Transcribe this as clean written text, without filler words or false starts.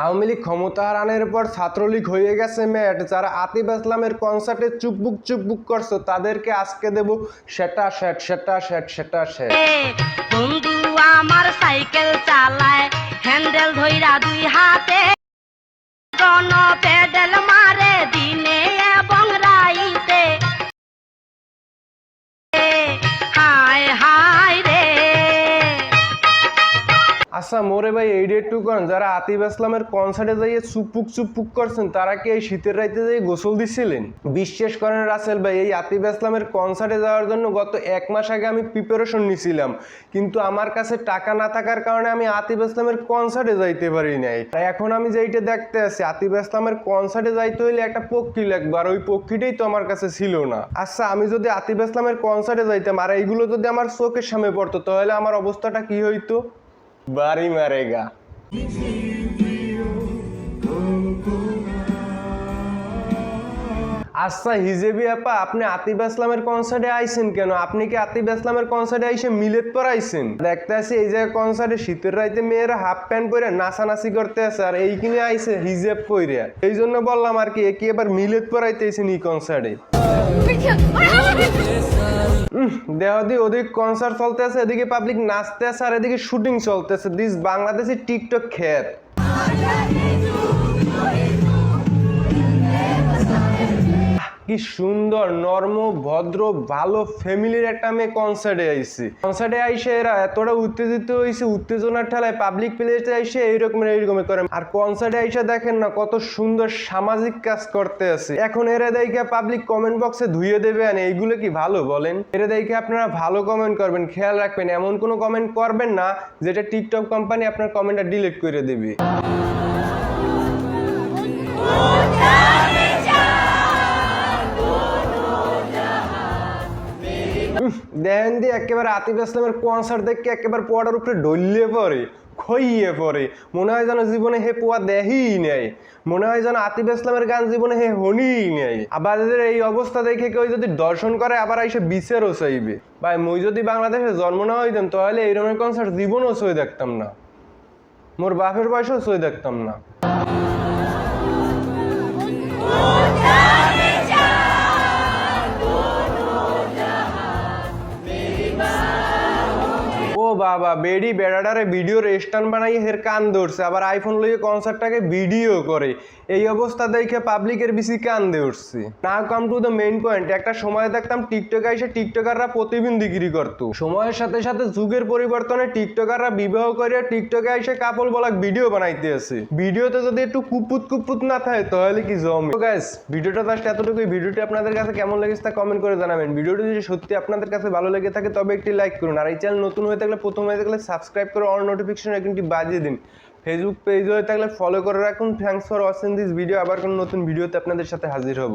আওয়ামী লীগ ক্ষমতা হারানোর পর ছাত্রলীগ হয়ে গেছে ম্যাট। যারা আতিফ আসলামের কনসার্টে চুপবুক করছো তাদেরকে আজকে দেব সেটা সেট। বন্ধু আমার সাইকেল চালায় হ্যান্ডেল ধইরা দুই হাতে, জন পেডেল মারে দিনে এবং রাইতে। হায় হায় রে। আচ্ছা মোরে ভাই এই ডেটটু করেন, যারা আতিফ আসলামের কনসার্টে যাইয়ে চুপপুক করছেন তারা কি এই শীতের রাইতে যাই গোসল দিছিলেন? বিশ্বাস করেন রাসেল ভাই, এই আতিফ আসলামের কনসার্টে যাওয়ার জন্য গত 1 মাস আগে আমি প্রিপারেশন নিছিলাম, কিন্তু আমার কাছে টাকা না থাকার কারণে আমি আতিফ আসলামের কনসার্টে যাইতে পারি নাই। তাই এখন আমি যেইটা দেখতে আছি, আতিফ আসলামের কনসার্টে যাইতে হইলে একটা পক্ষী লাগবে, আর ওই পক্ষীটাই তো আমার কাছে ছিল না। আচ্ছা আমি যদি আতিফ আসলামের কনসার্টে যাইতাম আর এইগুলো যদি আমার চোখের সামনে পড়তো তাহলে আমার অবস্থাটা কি হইতো? বাড়ি মারেগা। আচ্ছা হিজেবি আপা, আপনি আতিফ আসলামের কনসার্টে আইছেন কেন? আপনি কি আতিফ আসলামের কনসার্টে আইসে মিলেত পরাইছেন? দেখতে আসি এই জায়গায় কনসার্টে শীতের রাইতে মেয়েরা হাফ প্যান্ট পরে নাচানাচি করতে আছে আর এই কিনে আইসে হিজেব পরে। এই জন্য বললাম আর কি, একে এবার মিলেত পরাইতেছেন এই কনসার্টে। দেহদি ওদিক কনসার্ট চলতেছে, এদিকে পাবলিক নাচতে আছে আর এদিকে শুটিং চলতেছে। দিস বাংলাদেশি টিকটক খেত। কি সুন্দর নরম ভদ্র ভালো ফ্যামিলির একটা মেয়ে কনসার্টে আইছি। কনসার্টে আইসে এরা এতটা উত্তেজিত হয়েছে, উত্তেজনার ঠেলায় পাবলিক প্লেসে আইসে এইরকম করে। আর কনসার্টে আইসে দেখেন না কত সুন্দর সামাজিক কাজ করতে আছে। এখন এরা দেখে পাবলিক কমেন্ট বক্সে ধুয়ে দেবে, আর এইগুলো কি ভালো বলেন? এরা দেখে আপনারা ভালো কমেন্ট করবেন, খেয়াল রাখবেন এমন কোনো কমেন্ট করবেন না যেটা টিকটক কোম্পানি আপনার কমেন্টটা ডিলিট করে দেবে। দেখেন দিয়ে একেবারে আতিফ আসলামের কনসার্ট দেখে একেবারে পোয়াটার উপরে ডলিয়ে পড়ে, খইয়ে পড়ে। মনে হয় যেন জীবনে হে পোয়া দেখিই নেয়, মনে হয় যেন আতিফ আসলামের গান জীবনে হে হনিই নেয়। আবার এই অবস্থা দেখে কেউ যদি দর্শন করে আবার এসে বিচারও চাইবে। ভাই মুই যদি বাংলাদেশে জন্ম না হইতাম তাহলে এই রকমের কনসার্ট জীবনও সই দেখতাম না, মোর বাপের বয়সও সই দেখতাম না। ও বাবা, বেডি বেড়াটারে ভিডিও রেস্টান বানাই হের কান ধরছে, আবার আইফোন লইয়ে কনসার্টটাকে ভিডিও করে। এই অবস্থা দেখে পাবলিকের বেশি কান দিয়ে উঠছে। Now come to the main point. একটা সময় দেখতাম টিকটকে এসে টিকটকাররা প্রতিবন্ধীগিরি করতো। সময়ের সাথে সাথে যুগের পরিবর্তনে টিকটকাররা বিবাহ করে টিকটকে এসে কাপল বলাক ভিডিও বানাইতে আছে। ভিডিওতে যদি একটু কুপুত না থাকে তাহলে কি জমে। তো গাইস ভিডিওটা জাস্ট এতটুকুই। ভিডিওটি আপনাদের কাছে কেমন লেগেছে তা কমেন্ট করে জানাবেন। ভিডিওটি যদি সত্যি আপনাদের কাছে ভালো লেগে থাকে তবে একটি লাইক করুন, আর এই চ্যানেল নতুন হয়ে থাকলে প্রথম হয়ে থাকলে সাবস্ক্রাইব করে অল নোটিফিকেশন আইকনটি বাজিয়ে দিন। ফেসবুক পেজ হয়ে থাকলে ফলো করে রাখুন। Thanks for watching this video. আবার কোনো নতুন ভিডিওতে আপনাদের সাথে হাজির হব।